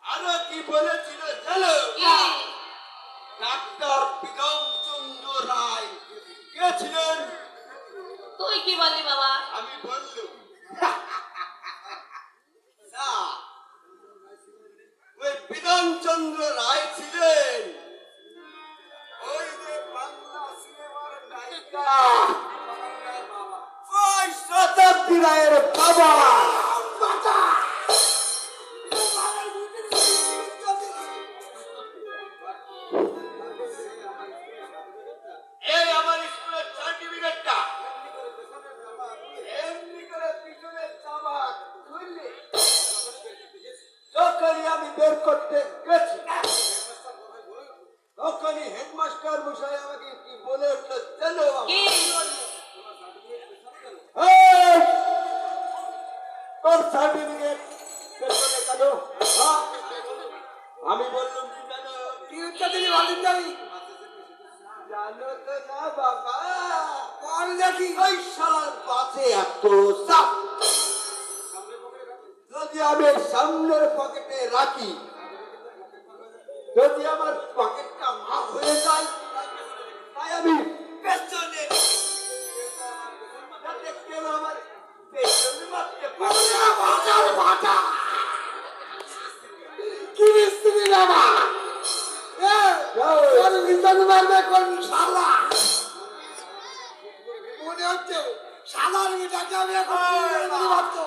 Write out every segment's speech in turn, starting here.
আরো কি বলেছিল চলো ডাক্তার বিক্রমচন্দ্র রায় কে ছিলেন? তুই কি বললি বাবা? আমি বললুম ওই বিধানচন্দ্র রায় ছিলেন ওই যে বাংলা সিনেমার নায়িকা ওই শতাব্দী রায়ের বাবা। এই আমার স্কুলের সার্টিফিকেটটা এমনি করে পিছনে চাবাক খুললে যখনই আমি বের করতে গেছি তখনই হেডমাস্টার মশাই আমাকে কি বলে উঠলো জানো? তোর সার্টিফিকেট পেছনে কেন? আমি বললাম কি জানো? কি উত্তর দিলি বলেন জানি জানো তো না বাবা, বল দেখি। ওই শালার পাশে এত চাপ যদি আমি সামনের পকেটে রাখি, যদি আমার পকেটটা মাফ হয়ে যায়, তাই আমি পেছনে যাতে কেউ আমার পেছনে মারতে পারে না। কি মিস্ত্রি বাবা, মনে হচ্ছে সাদার মেয়েটাকে আমি এখন ভাবতো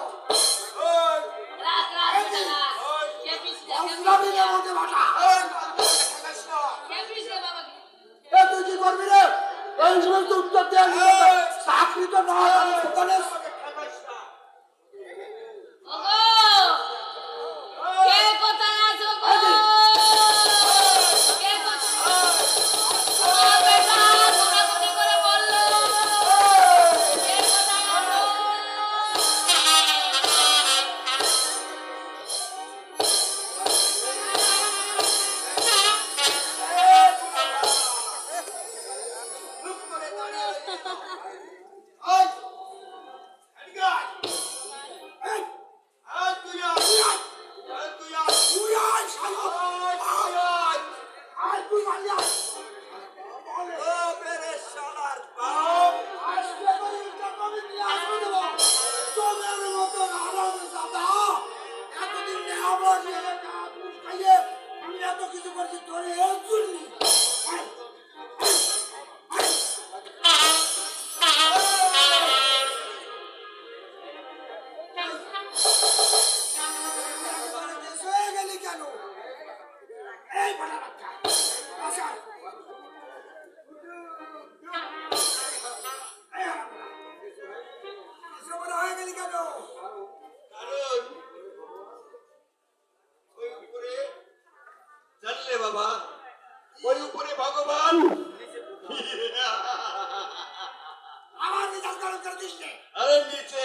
তুই কি করবি রে? এই সমস্ত উত্তর দেওয়ার চাকরি তো নয়। বাবা ওই উপরে ভগবান আমার নিচে